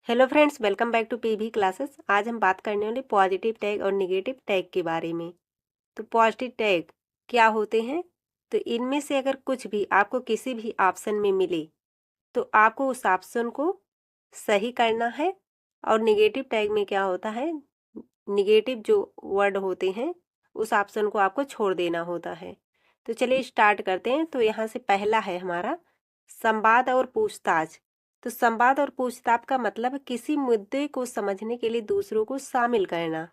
Hello friends, welcome back to PV classes. आज हम बात करने वाले पॉजिटिव टैग और नेगेटिव टैग के बारे में। तो पॉजिटिव टैग क्या होते हैं? तो इनमें से अगर कुछ भी आपको किसी भी ऑप्शन में मिले तो आपको उस ऑप्शन को सही करना है। और नेगेटिव टैग में क्या होता है, नेगेटिव जो वर्ड होते हैं उस ऑप्शन को आपको छोड़ देना होता है। तो चलिए स्टार्ट करते हैं। तो यहाँ से पहला है हमारा संवाद और पूछताछ। तो संवाद और पूछताछ का मतलब है किसी मुद्दे को समझने के लिए दूसरों को शामिल करना।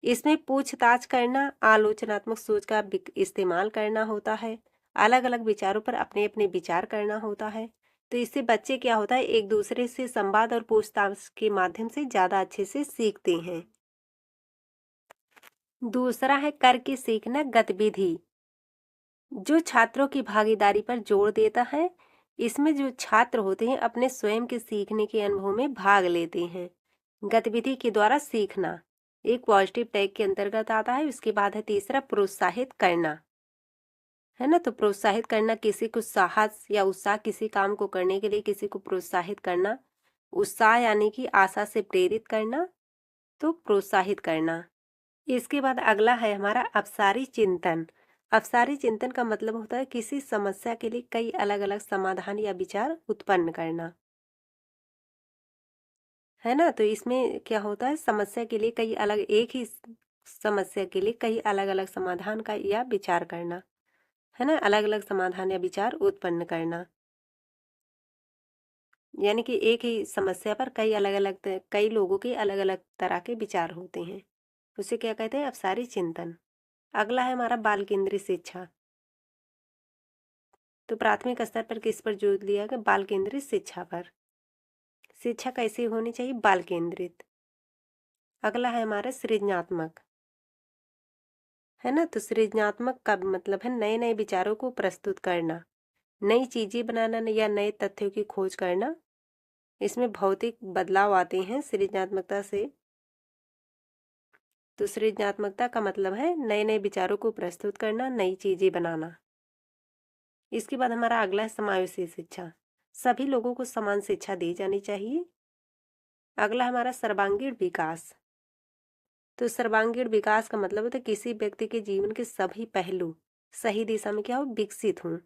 इसमें पूछताछ करना, आलोचनात्मक सोच का इस्तेमाल करना होता है। अलग अलग विचारों पर अपने अपने विचार करना होता है। तो इससे बच्चे क्या होता है, एक दूसरे से संवाद और पूछताछ के माध्यम से ज्यादा अच्छे से सीखते हैं। दूसरा है करके सीखना गतिविधि, जो छात्रों की भागीदारी पर जोर देता है। इसमें जो छात्र होते हैं अपने स्वयं के सीखने के अनुभव में भाग लेते हैं। गतिविधि के द्वारा सीखना एक पॉजिटिव टैग के अंतर्गत आता है। उसके बाद है तीसरा प्रोत्साहित करना, है ना। तो प्रोत्साहित करना किसी को साहस या उत्साह, किसी काम को करने के लिए किसी को प्रोत्साहित करना। उत्साह यानी कि आशा से प्रेरित करना, तो प्रोत्साहित करना। इसके बाद अगला है हमारा अपसारी चिंतन। अपसारी चिंतन का मतलब होता है किसी समस्या के लिए कई अलग अलग समाधान या विचार उत्पन्न करना, है ना। तो इसमें क्या होता है, समस्या के लिए कई अलग, एक ही समस्या के लिए कई अलग अलग समाधान का या विचार करना, है ना। अलग अलग समाधान या विचार उत्पन्न करना, यानी कि एक ही समस्या पर कई अलग अलग कई लोगों के अलग अलग तरह के विचार होते हैं। उसे क्या कहते हैं, अपसारी चिंतन। अगला है हमारा बाल केंद्रित शिक्षा। तो प्राथमिक स्तर पर किस पर जोर दिया गया, बाल केंद्रित शिक्षा पर। शिक्षा कैसी होनी चाहिए, बाल केंद्रित। अगला है हमारा सृजनात्मक, है ना। तो सृजनात्मक का मतलब है नए नए विचारों को प्रस्तुत करना, नई चीजें बनाना या नए तथ्यों की खोज करना। इसमें भौतिक बदलाव आते हैं सृजनात्मकता से। तो सृजनात्मकता का मतलब है नए नए विचारों को प्रस्तुत करना, नई चीजें बनाना। इसके बाद हमारा अगला है समावेशी शिक्षा। सभी लोगों को समान शिक्षा दी जानी चाहिए। अगला हमारा सर्वांगीण विकास। तो सर्वांगीण विकास का मतलब होता है किसी व्यक्ति के जीवन के सभी पहलू सही दिशा में क्या हो, विकसित हों।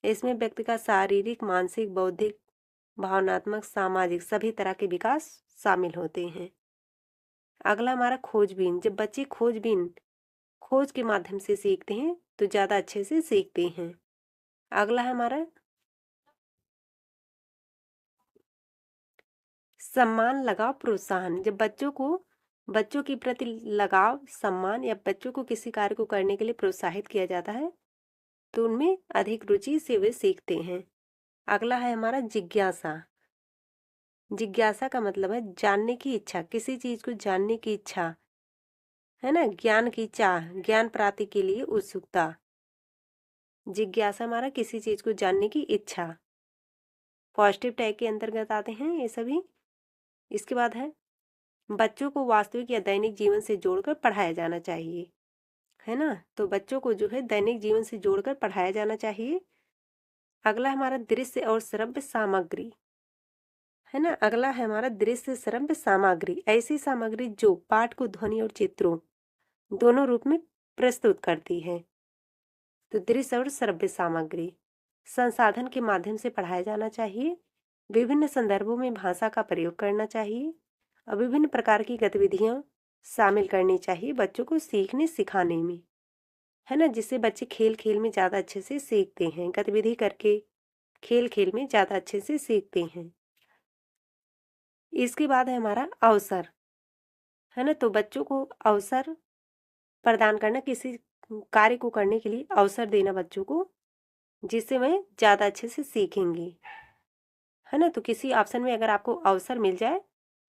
इसमें व्यक्ति का शारीरिक, मानसिक, बौद्धिक, भावनात्मक, सामाजिक सभी तरह के विकास शामिल होते हैं। अगला हमारा खोजबीन। जब बच्चे खोजबीन, खोज के माध्यम से सीखते हैं तो ज्यादा अच्छे से सीखते हैं। अगला है हमारा सम्मान, लगाव, प्रोत्साहन। जब बच्चों के प्रति लगाव, सम्मान या बच्चों को किसी कार्य को करने के लिए प्रोत्साहित किया जाता है तो उनमें अधिक रुचि से वे सीखते हैं। अगला है हमारा जिज्ञासा। जिज्ञासा का मतलब है जानने की इच्छा, किसी चीज को जानने की इच्छा, है ना। ज्ञान की चाह, ज्ञान प्राप्ति के लिए उत्सुकता। जिज्ञासा हमारा किसी चीज को जानने की इच्छा। पॉजिटिव टैग के अंतर्गत आते हैं ये सभी। इसके बाद है बच्चों को वास्तविक या दैनिक जीवन से जोड़कर पढ़ाया जाना चाहिए, है ना। तो बच्चों को जो है दैनिक जीवन से जोड़कर पढ़ाया जाना चाहिए। अगला हमारा दृश्य और श्रव्य सामग्री, है ना। अगला है हमारा दृश्य श्रव्य सामग्री, ऐसी सामग्री जो पाठ को ध्वनि और चित्रों दोनों रूप में प्रस्तुत करती है। तो दृश्य और श्रव्य सामग्री संसाधन के माध्यम से पढ़ाया जाना चाहिए। विभिन्न संदर्भों में भाषा का प्रयोग करना चाहिए और विभिन्न प्रकार की गतिविधियां शामिल करनी चाहिए बच्चों को सीखने सिखाने में, है ना। जिससे बच्चे खेल खेल में ज्यादा अच्छे से सीखते हैं, गतिविधि करके खेल खेल में ज्यादा अच्छे से सीखते हैं। इसके बाद है हमारा अवसर, है ना। तो बच्चों को अवसर प्रदान करना, किसी कार्य को करने के लिए अवसर देना बच्चों को, जिससे वह ज्यादा अच्छे से सीखेंगे, है ना। तो किसी ऑप्शन में अगर आपको अवसर मिल जाए,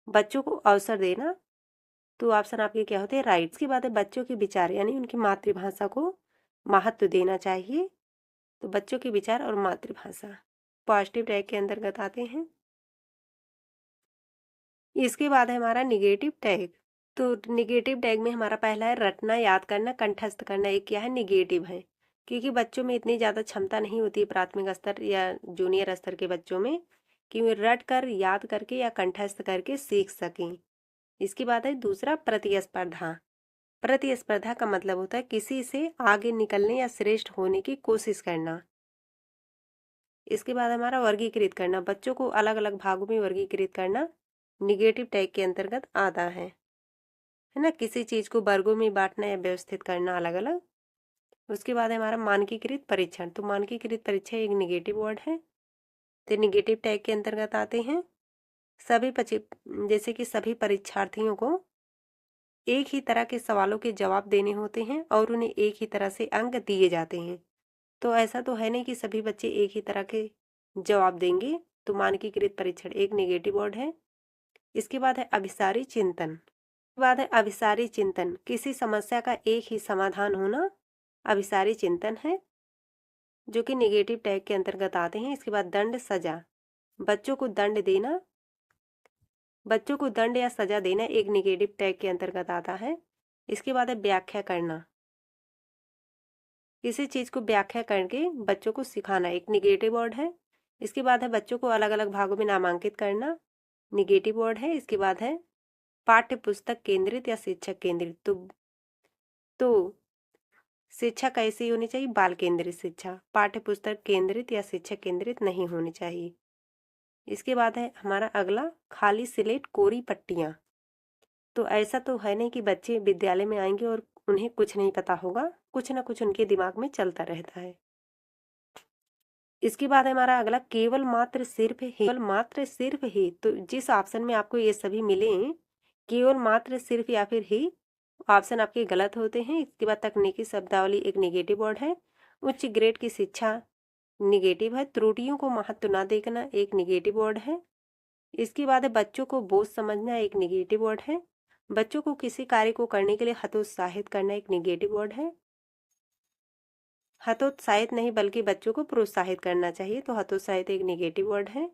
बच्चों को अवसर देना, तो ऑप्शन आपके क्या होते हैं, राइट्स की बात है। बच्चों के विचार यानी उनकी मातृभाषा को महत्व देना चाहिए। तो बच्चों के विचार और मातृभाषा पॉजिटिव टैग के अंतर्गत आते हैं। इसके बाद है हमारा निगेटिव टैग। तो निगेटिव टैग में हमारा पहला है रटना, याद करना, कंठस्थ करना। एक क्या है, निगेटिव है, क्योंकि बच्चों में इतनी ज़्यादा क्षमता नहीं होती है प्राथमिक स्तर या जूनियर स्तर के बच्चों में कि वे रट कर, याद करके या कंठस्थ करके सीख सकें। इसके बाद है दूसरा प्रतिस्पर्धा। प्रतिस्पर्धा का मतलब होता है किसी से आगे निकलने या श्रेष्ठ होने की कोशिश करना। इसके बाद हमारा वर्गीकृत करना, बच्चों को अलग अलग भागों में वर्गीकृत करना निगेटिव टैग के अंतर्गत आता है ना। किसी चीज को वर्गों में बांटना या व्यवस्थित करना अलग अलग। उसके बाद हमारा मानकीकृत परीक्षण। तो मानकीकृत परीक्षण एक निगेटिव वर्ड है, तो निगेटिव टैग के अंतर्गत आते हैं। जैसे कि सभी परीक्षार्थियों को एक ही तरह के सवालों के जवाब देने होते हैं और उन्हें एक ही तरह से अंक दिए जाते हैं। तो ऐसा तो है नहीं कि सभी बच्चे एक ही तरह के जवाब देंगे। तो मानकीकृत परीक्षण एक निगेटिव वर्ड है। इसके बाद है अभिसारी चिंतन। बाद है अभिसारी चिंतन, किसी समस्या का एक ही समाधान होना अभिसारी चिंतन है, जो कि निगेटिव टैग के अंतर्गत आते हैं। इसके बाद दंड सजा, बच्चों को दंड देना, बच्चों को दंड या सजा देना एक निगेटिव टैग के अंतर्गत आता है। इसके बाद है व्याख्या करना, किसी चीज को व्याख्या करके बच्चों को सिखाना एक निगेटिव वर्ड है। इसके बाद है बच्चों को अलग अलग भागों में नामांकित करना, निगेटिव वर्ड है। इसके बाद है पाठ्य पुस्तक केंद्रित या शिक्षक केंद्रित। तो शिक्षा कैसी होनी चाहिए? बाल केंद्रित शिक्षा, पाठ्य पुस्तक केंद्रित या शिक्षक केंद्रित नहीं होनी चाहिए। इसके बाद है हमारा अगला खाली स्लेट कोरी पट्टियां। तो ऐसा तो है नहीं कि बच्चे विद्यालय में आएंगे और उन्हें कुछ नहीं पता होगा, कुछ ना कुछ उनके दिमाग में चलता रहता है। इसके बाद हमारा अगला केवल मात्र सिर्फ ही। केवल मात्र सिर्फ ही, तो जिस ऑप्शन में आपको ये सभी मिले केवल मात्र सिर्फ या फिर ही, ऑप्शन आपके गलत होते हैं। इसके बाद तकनीकी शब्दावली एक निगेटिव वर्ड है। उच्च ग्रेड की शिक्षा निगेटिव है। त्रुटियों को महत्व न देखना एक निगेटिव वर्ड है। इसके बाद है बच्चों को बोझ समझना एक निगेटिव वर्ड है। बच्चों को किसी कार्य को करने के लिए हतोत्साहित करना एक निगेटिव वर्ड है। हतोत्साहित नहीं बल्कि बच्चों को प्रोत्साहित करना चाहिए, तो हतोत्साहित एक निगेटिव वर्ड है।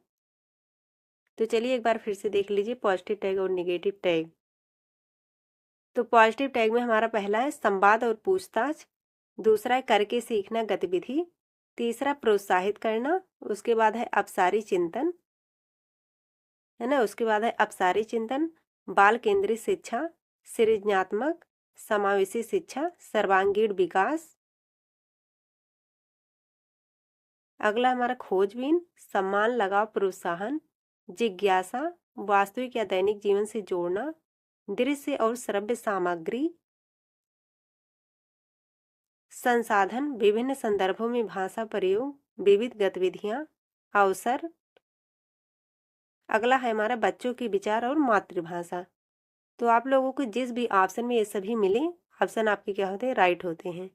तो चलिए एक बार फिर से देख लीजिए पॉजिटिव टैग और निगेटिव टैग। तो पॉजिटिव टैग में हमारा पहला है संवाद और पूछताछ, दूसरा है करके सीखना गतिविधि, तीसरा प्रोत्साहित करना, उसके बाद है अपसारी चिंतन, है ना। उसके बाद है अपसारी चिंतन, बाल केंद्रित शिक्षा, सृजनात्मक समावेशी शिक्षा, सर्वांगीण विकास। अगला हमारा खोजबीन, सम्मान, लगाव, प्रोत्साहन, जिज्ञासा, वास्तविक या दैनिक जीवन से जोड़ना, दृश्य और श्रव्य सामग्री, संसाधन, विभिन्न संदर्भों में भाषा प्रयोग, विविध गतिविधियां, अवसर। अगला है हमारा बच्चों के विचार और मातृभाषा। तो आप लोगों को जिस भी ऑप्शन में ये सभी मिले, ऑप्शन आपके क्या होते हैं? राइट होते हैं।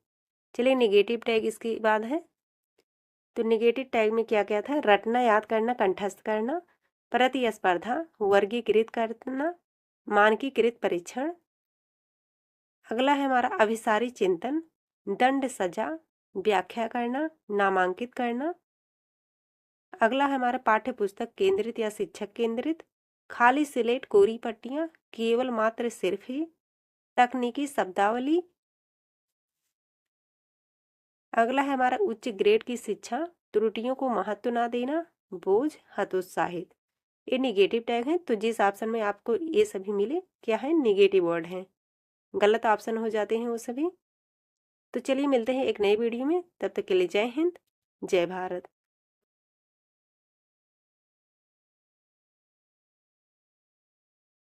चलिए निगेटिव टैग इसके बाद है। तो निगेटिव टैग में क्या क्या था? रटना, याद करना, कंठस्थ करना, प्रतिस्पर्धा, वर्गीकृत करना, मानकीकृत परीक्षण। अगला है हमारा अभिसारी चिंतन, दंड सजा, व्याख्या करना, नामांकित करना। अगला है हमारा पाठ्य पुस्तक केंद्रित या शिक्षक केंद्रित, खाली स्लेट कोरी पट्टियां, केवल मात्र सिर्फ ही, तकनीकी शब्दावली। अगला है हमारा उच्च ग्रेड की शिक्षा, त्रुटियों को महत्व ना देना, बोझ, हतोत्साहित। ये निगेटिव टैग है। तो जिस ऑप्शन में आपको ये सभी मिले क्या है? निगेटिव वर्ड है, गलत ऑप्शन हो जाते हैं वो सभी। तो चलिए मिलते हैं एक नई वीडियो में, तब तक के लिए जय हिंद, जय भारत।